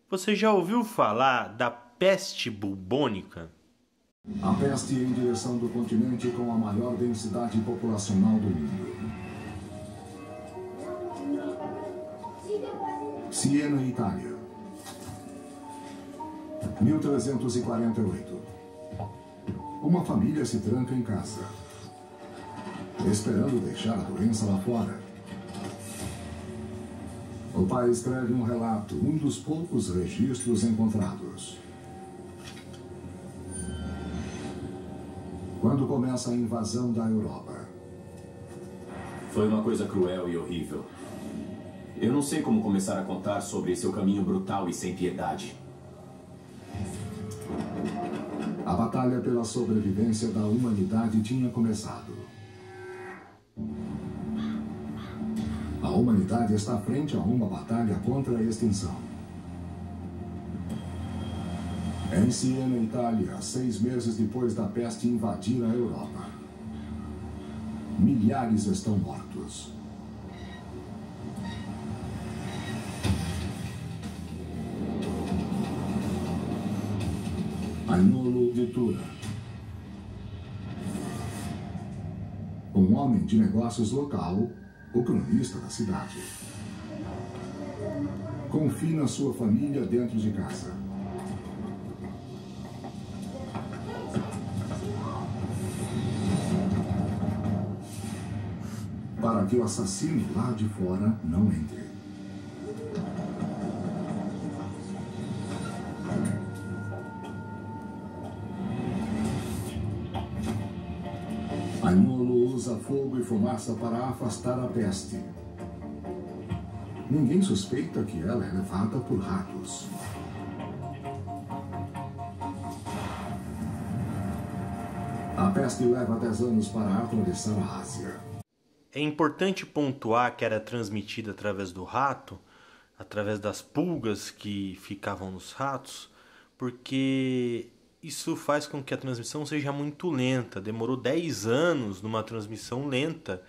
Você já ouviu falar da peste bubônica? A peste em direção do continente com a maior densidade populacional do mundo. Siena, Itália. 1348. Uma família se tranca em casa, esperando deixar a doença lá fora. O pai escreve um relato, um dos poucos registros encontrados. Quando começa a invasão da Europa. Foi uma coisa cruel e horrível. Eu não sei como começar a contar sobre seu caminho brutal e sem piedade. A batalha pela sobrevivência da humanidade tinha começado. A humanidade está frente a uma batalha contra a extinção. Em Siena, Itália, 6 meses depois da peste invadir a Europa. Milhares estão mortos. Agnolo de Tura. Um homem de negócios local, o cronista da cidade. Confina sua família dentro de casa. Para que o assassino lá de fora não entre. Agnolo usa fogo e fumaça para afastar a peste. Ninguém suspeita que ela é levada por ratos. A peste leva 10 anos para atravessar a Ásia. É importante pontuar que era transmitida através do rato, através das pulgas que ficavam nos ratos, porque isso faz com que a transmissão seja muito lenta. Demorou 10 anos numa transmissão lenta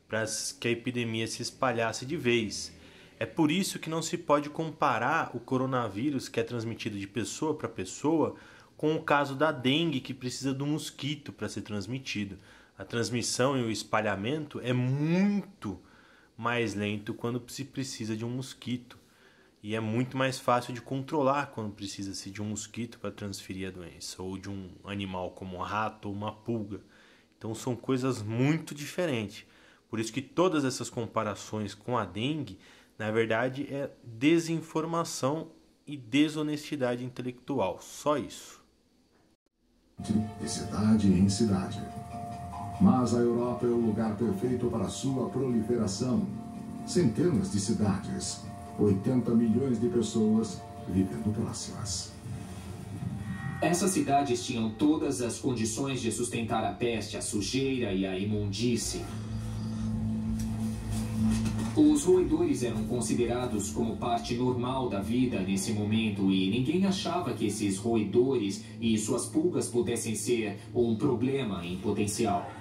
para que a epidemia se espalhasse de vez. É por isso que não se pode comparar o coronavírus, que é transmitido de pessoa para pessoa, com o caso da dengue, que precisa do mosquito para ser transmitido. A transmissão e o espalhamento é muito mais lento quando se precisa de um mosquito. E é muito mais fácil de controlar quando precisa-se de um mosquito para transferir a doença, ou de um animal como um rato ou uma pulga. Então são coisas muito diferentes. Por isso que todas essas comparações com a dengue, na verdade, é desinformação e desonestidade intelectual. Só isso. De cidade em cidade. Mas a Europa é o lugar perfeito para sua proliferação. Centenas de cidades, 80 milhões de pessoas vivendo próximas. Essas cidades tinham todas as condições de sustentar a peste, a sujeira e a imundície. Os roedores eram considerados como parte normal da vida nesse momento e ninguém achava que esses roedores e suas pulgas pudessem ser um problema em potencial.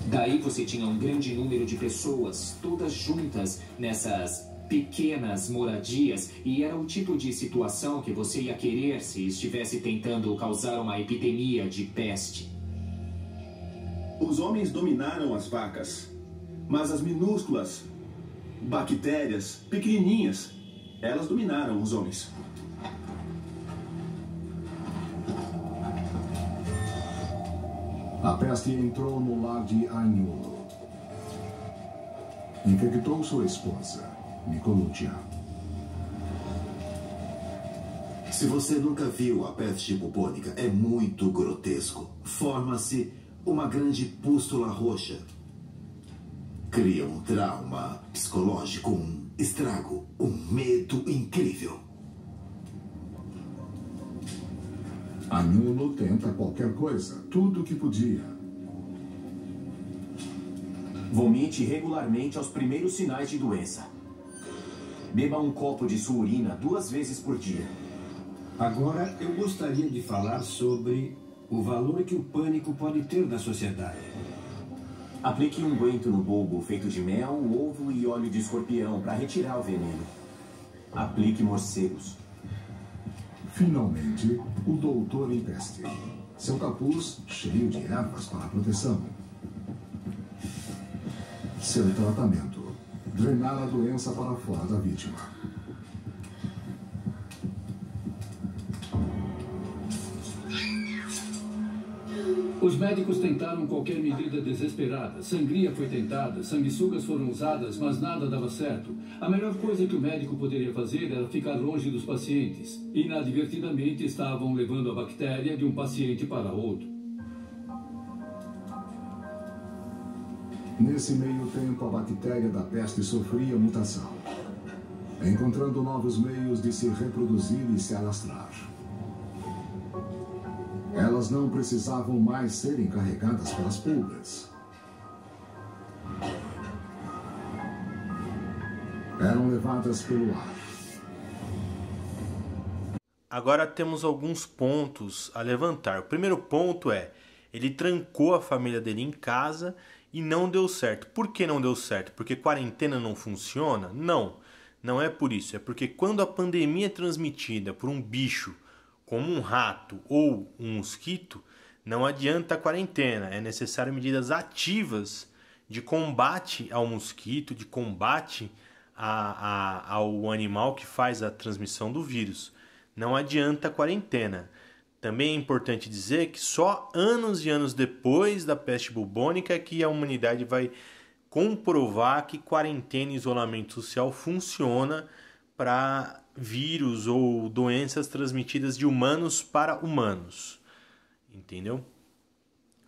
Daí você tinha um grande número de pessoas, todas juntas nessas pequenas moradias, e era o tipo de situação que você ia querer se estivesse tentando causar uma epidemia de peste. Os homens dominaram as vacas, mas as minúsculas bactérias, pequenininhas, elas dominaram os homens. A peste entrou no lar de Agnolo. Infectou sua esposa, Nicoluccia. Se você nunca viu a peste bubônica, é muito grotesco. Forma-se uma grande pústula roxa. Cria um trauma psicológico, um estrago, um medo incrível. Agnolo tenta qualquer coisa, tudo o que podia. Vomite regularmente aos primeiros sinais de doença. Beba um copo de sua urina 2 vezes por dia. Agora, eu gostaria de falar sobre o valor que o pânico pode ter na sociedade. Aplique um unguento no bulbo feito de mel, ovo e óleo de escorpião para retirar o veneno. Aplique morcegos. Finalmente, o doutor em peste. Seu capuz cheio de ervas para proteção. Seu tratamento: drenar a doença para fora da vítima. Os médicos tentaram qualquer medida desesperada. Sangria foi tentada, sanguessugas foram usadas, mas nada dava certo. A melhor coisa que o médico poderia fazer era ficar longe dos pacientes. Inadvertidamente estavam levando a bactéria de um paciente para outro. Nesse meio tempo, a bactéria da peste sofria mutação, encontrando novos meios de se reproduzir e se alastrar. Elas não precisavam mais serem carregadas pelas pulgas. Eram levadas pelo ar. Agora temos alguns pontos a levantar. O primeiro ponto é: ele trancou a família dele em casa e não deu certo. Por que não deu certo? Porque quarentena não funciona? Não, não é por isso. É porque quando a pandemia é transmitida por um bicho como um rato ou um mosquito, não adianta a quarentena. É necessário medidas ativas de combate ao mosquito, de combate ao animal que faz a transmissão do vírus. Não adianta a quarentena. Também é importante dizer que só anos e anos depois da peste bubônica é que a humanidade vai comprovar que quarentena e isolamento social funciona para vírus ou doenças transmitidas de humanos para humanos. Entendeu?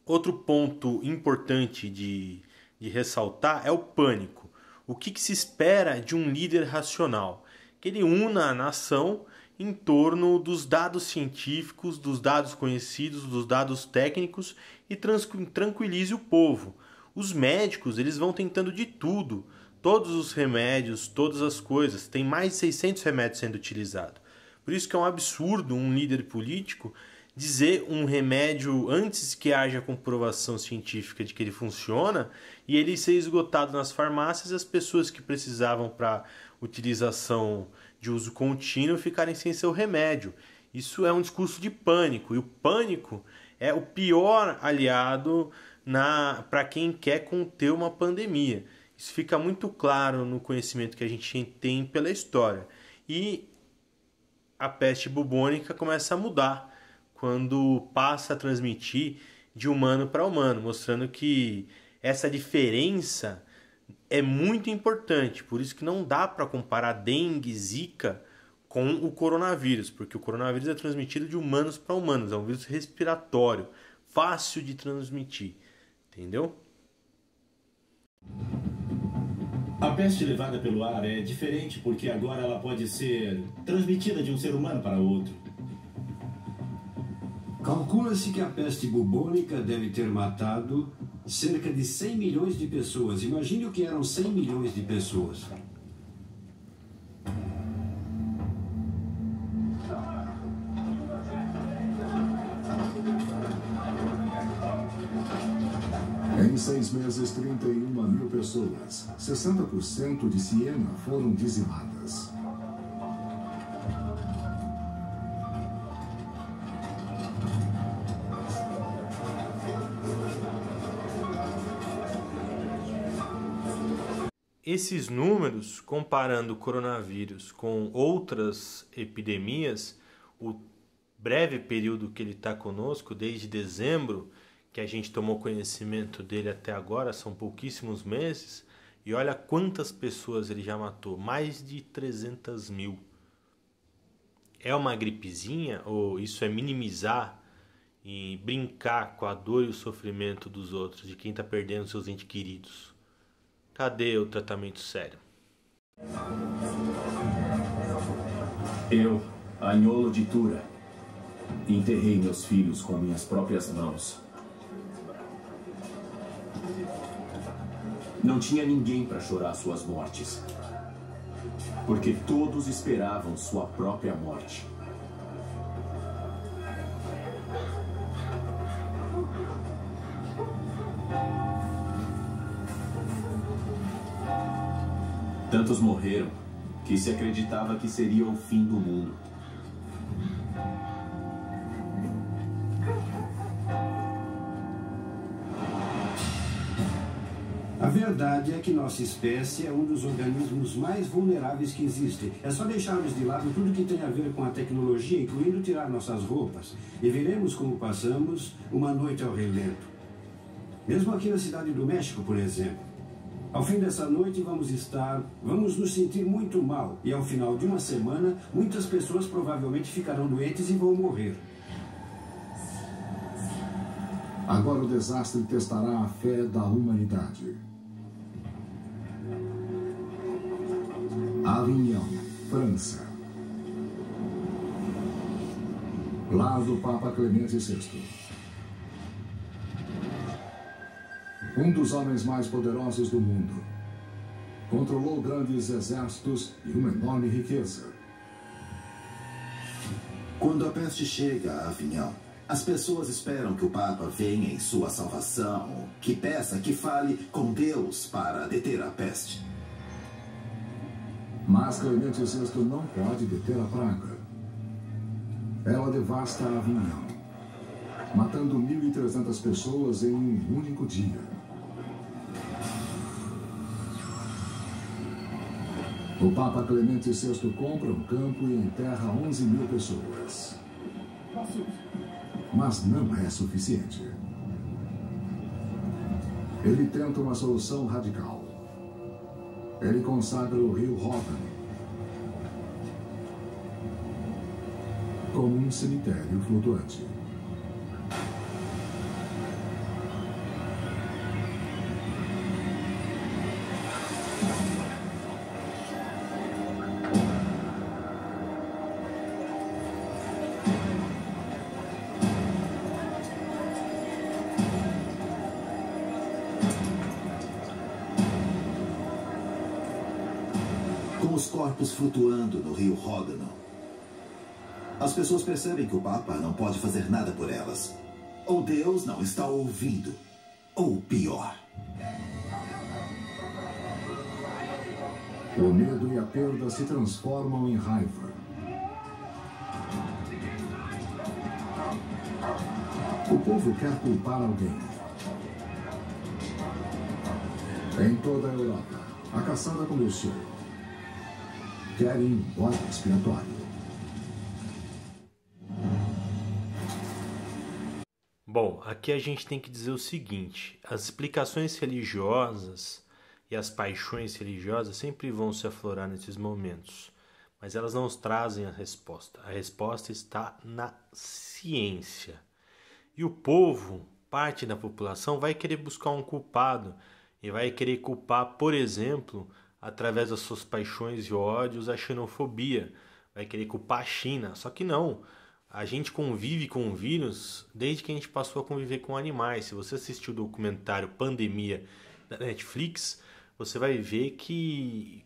Outro ponto importante de ressaltar é o pânico. O que se espera de um líder racional? Que ele una a nação em torno dos dados científicos, dos dados conhecidos, dos dados técnicos e tranquilize o povo. Os médicos, eles vão tentando de tudo, todos os remédios, todas as coisas. Tem mais de 600 remédios sendo utilizados. Por isso que é um absurdo um líder político dizer um remédio antes que haja comprovação científica de que ele funciona e ele ser esgotado nas farmácias e as pessoas que precisavam para utilização de uso contínuo ficarem sem seu remédio. Isso é um discurso de pânico, e o pânico é o pior aliado para quem quer conter uma pandemia. Isso fica muito claro no conhecimento que a gente tem pela história. E a peste bubônica começa a mudar quando passa a transmitir de humano para humano, mostrando que essa diferença é muito importante. Por isso que não dá para comparar dengue, zika com o coronavírus, porque o coronavírus é transmitido de humanos para humanos, é um vírus respiratório, fácil de transmitir, entendeu? A peste levada pelo ar é diferente porque agora ela pode ser transmitida de um ser humano para outro. Calcula-se que a peste bubônica deve ter matado cerca de 100 milhões de pessoas. Imagine o que eram 100 milhões de pessoas. Em 6 meses, 31 mil pessoas, 60% de Siena foram dizimadas. Esses números, comparando o coronavírus com outras epidemias, o breve período que ele está conosco, desde dezembro, que a gente tomou conhecimento dele até agora, são pouquíssimos meses, e olha quantas pessoas ele já matou, mais de 300 mil. É uma gripezinha ou isso é minimizar e brincar com a dor e o sofrimento dos outros, de quem está perdendo seus entes queridos? Cadê o tratamento sério? Eu, Agnolo de Tura, enterrei meus filhos com minhas próprias mãos. Não tinha ninguém para chorar suas mortes, porque todos esperavam sua própria morte. Tantos morreram que se acreditava que seria o fim do mundo. A verdade é que nossa espécie é um dos organismos mais vulneráveis que existem. É só deixarmos de lado tudo que tem a ver com a tecnologia, incluindo tirar nossas roupas, e veremos como passamos uma noite ao relento. Mesmo aqui na cidade do México, por exemplo. Ao fim dessa noite vamos nos sentir muito mal, e ao final de uma semana, muitas pessoas provavelmente ficarão doentes e vão morrer. Agora o desastre testará a fé da humanidade. Avignon, França. Lar do Papa Clemente VI. Um dos homens mais poderosos do mundo. Controlou grandes exércitos e uma enorme riqueza. Quando a peste chega a Avignon, as pessoas esperam que o Papa venha em sua salvação, que peça, que fale com Deus para deter a peste. Mas Clemente VI não pode deter a praga. Ela devasta Avignon, matando 1.300 pessoas em um único dia. O Papa Clemente VI compra um campo e enterra 11.000 pessoas. Mas não é suficiente. Ele tenta uma solução radical. Ele consagra o rio Ródano como um cemitério flutuante. Com os corpos flutuando no rio Ródano, as pessoas percebem que o Papa não pode fazer nada por elas. Ou Deus não está ouvindo, ou pior. O medo e a perda se transformam em raiva. O povo quer culpar alguém. Em toda a Europa, a caçada começou. Querem um bode expiatório. Bom, aqui a gente tem que dizer o seguinte: as explicações religiosas e as paixões religiosas sempre vão se aflorar nesses momentos, mas elas não nos trazem a resposta. A resposta está na ciência. E o povo, parte da população, vai querer buscar um culpado e vai querer culpar, por exemplo, através das suas paixões e ódios, a xenofobia. Vai querer culpar a China. Só que não. A gente convive com o vírus desde que a gente passou a conviver com animais. Se você assistiu o documentário Pandemia da Netflix, você vai ver que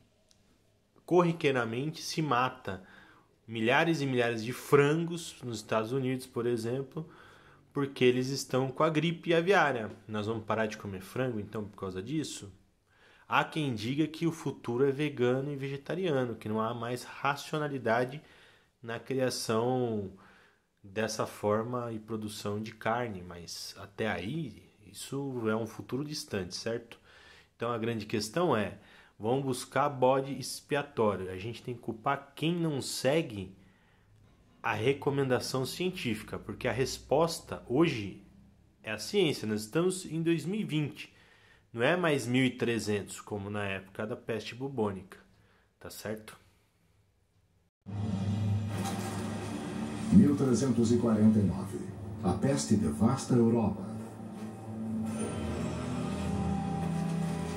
corriqueiramente se mata milhares e milhares de frangos nos Estados Unidos, por exemplo, porque eles estão com a gripe aviária. Nós vamos parar de comer frango, então, por causa disso? Há quem diga que o futuro é vegano e vegetariano, que não há mais racionalidade na criação dessa forma e produção de carne, mas até aí isso é um futuro distante, certo? Então a grande questão é, vamos buscar bode expiatório. A gente tem que culpar quem não segue a recomendação científica, porque a resposta hoje é a ciência. Nós estamos em 2020. Não é mais 1300, como na época da peste bubônica. Tá certo? 1349. A peste devasta a Europa.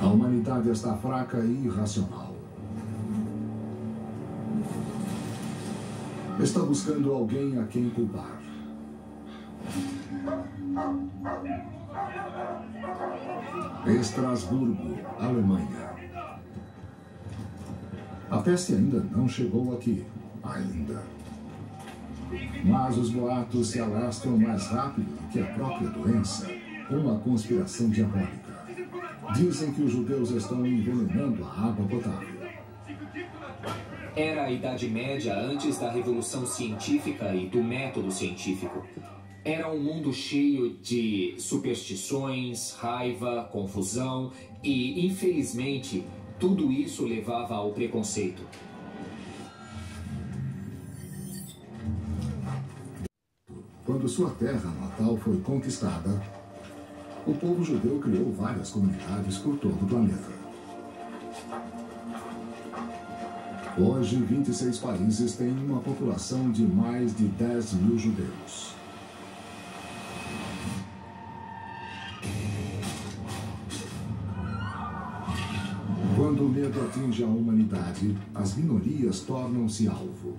A humanidade está fraca e irracional. Está buscando alguém a quem culpar. Estrasburgo, Alemanha. A peste ainda não chegou aqui. Ainda. Mas os boatos se alastram mais rápido do que a própria doença. Uma conspiração diabólica. Dizem que os judeus estão envenenando a água potável. Era a Idade Média antes da Revolução Científica e do método científico. Era um mundo cheio de superstições, raiva, confusão e, infelizmente, tudo isso levava ao preconceito. Quando sua terra natal foi conquistada, o povo judeu criou várias comunidades por todo o planeta. Hoje, 26 países têm uma população de mais de 10 mil judeus. Quando o medo atinge a humanidade, as minorias tornam-se alvo.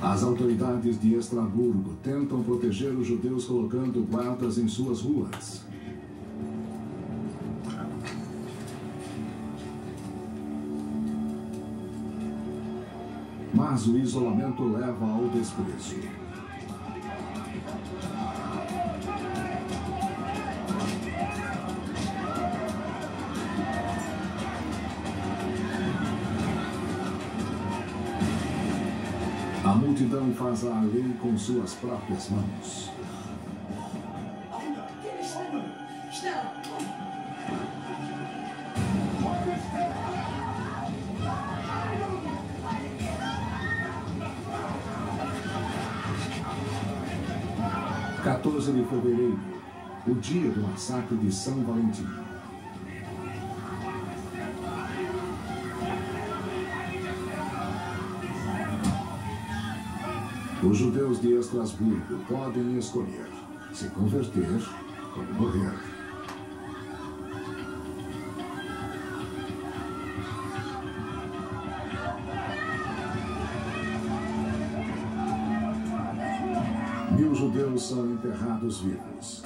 As autoridades de Estraburgo tentam proteger os judeus colocando guardas em suas ruas. Mas o isolamento leva ao desprezo. A multidão faz a lei com suas próprias mãos. (14 de fevereiro, o dia do massacre de São Valentim. Os judeus de Estrasburgo podem escolher se converter ou morrer. Mil judeus são enterrados vivos.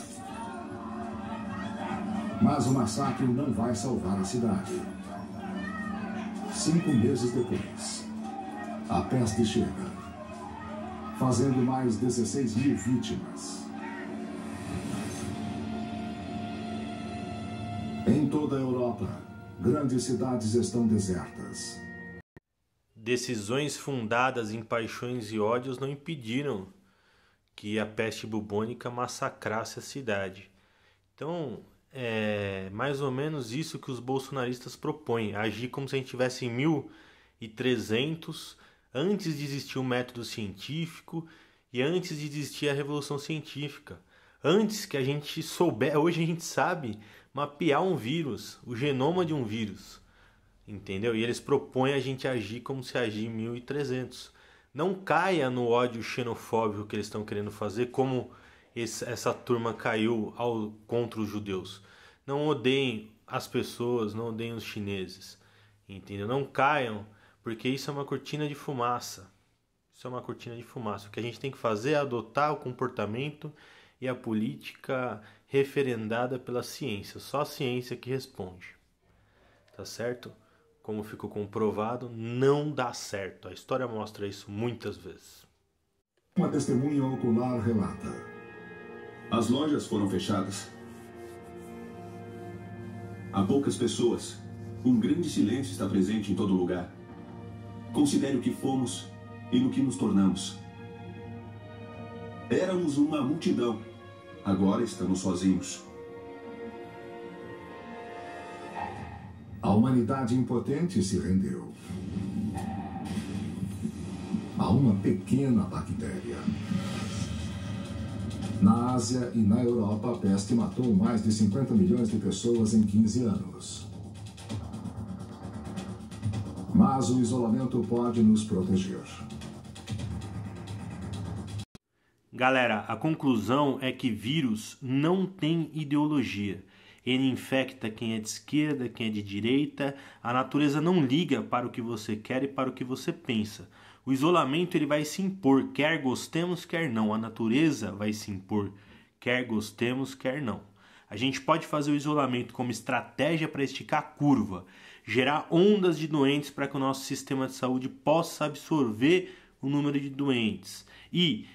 Mas o massacre não vai salvar a cidade. 5 meses depois, a peste chega, fazendo mais 16 mil vítimas. Em toda a Europa, grandes cidades estão desertas. Decisões fundadas em paixões e ódios não impediram que a peste bubônica massacrasse a cidade. Então, é mais ou menos isso que os bolsonaristas propõem, agir como se a gente tivesse em 1300, antes de existir o método científico e antes de existir a revolução científica. Antes que a gente souber, hoje a gente sabe mapear um vírus, o genoma de um vírus, entendeu? E eles propõem a gente agir como se agir em 1300. Não caia no ódio xenofóbico que eles estão querendo fazer, como essa turma caiu contra os judeus. Não odeiem as pessoas, não odeiem os chineses, entendeu? Não caiam, porque isso é uma cortina de fumaça. Isso é uma cortina de fumaça. O que a gente tem que fazer é adotar o comportamento e a política referendada pela ciência. Só a ciência que responde. Tá certo? Como ficou comprovado, não dá certo. A história mostra isso muitas vezes. Uma testemunha ocular relata: as lojas foram fechadas. Há poucas pessoas. Um grande silêncio está presente em todo lugar. Considere o que fomos e no que nos tornamos. Éramos uma multidão. Agora estamos sozinhos. A humanidade impotente se rendeu a uma pequena bactéria. Na Ásia e na Europa, a peste matou mais de 50 milhões de pessoas em 15 anos. Mas o isolamento pode nos proteger. Galera, a conclusão é que vírus não tem ideologia. Ele infecta quem é de esquerda, quem é de direita. A natureza não liga para o que você quer e para o que você pensa. O isolamento ele vai se impor, quer gostemos, quer não. A natureza vai se impor, quer gostemos, quer não. A gente pode fazer o isolamento como estratégia para esticar a curva, gerar ondas de doentes para que o nosso sistema de saúde possa absorver o número de doentes e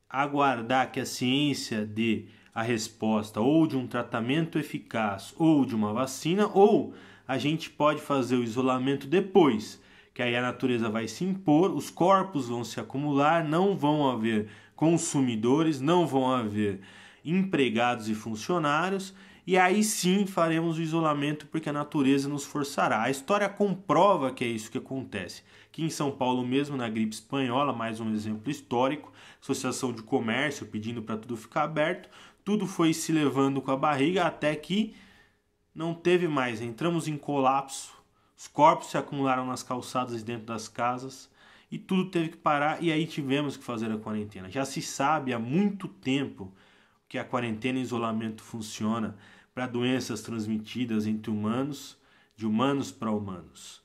aguardar que a ciência dê a resposta ou de um tratamento eficaz ou de uma vacina, ou a gente pode fazer o isolamento depois, que aí a natureza vai se impor, os corpos vão se acumular, não vão haver consumidores, não vão haver empregados e funcionários, e aí sim faremos o isolamento porque a natureza nos forçará. A história comprova que é isso que acontece. Aqui em São Paulo mesmo, na gripe espanhola, mais um exemplo histórico, Associação de Comércio pedindo para tudo ficar aberto, tudo foi se levando com a barriga até que não teve mais, entramos em colapso, os corpos se acumularam nas calçadas e dentro das casas e tudo teve que parar e aí tivemos que fazer a quarentena. Já se sabe há muito tempo que a quarentena e isolamento funciona para doenças transmitidas entre humanos, de humanos para humanos.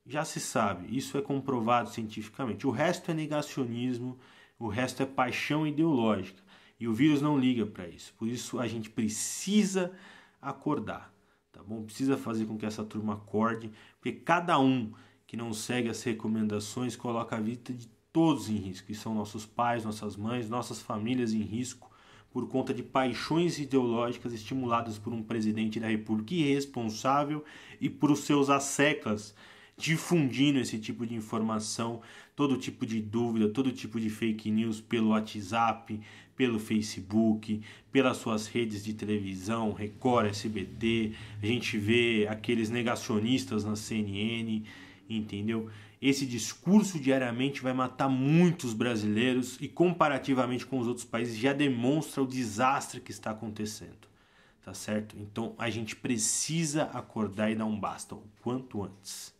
Já se sabe, isso é comprovado cientificamente. O resto é negacionismo, o resto é paixão ideológica. E o vírus não liga para isso. Por isso a gente precisa acordar, tá bom? Precisa fazer com que essa turma acorde, porque cada um que não segue as recomendações coloca a vida de todos em risco. Que são nossos pais, nossas mães, nossas famílias em risco, por conta de paixões ideológicas estimuladas por um presidente da República irresponsável e por os seus asseclas, difundindo esse tipo de informação, todo tipo de dúvida, todo tipo de fake news pelo WhatsApp, pelo Facebook, pelas suas redes de televisão, Record, SBT, a gente vê aqueles negacionistas na CNN, entendeu? Esse discurso diariamente vai matar muitos brasileiros e comparativamente com os outros países já demonstra o desastre que está acontecendo, tá certo? Então a gente precisa acordar e dar um basta o quanto antes.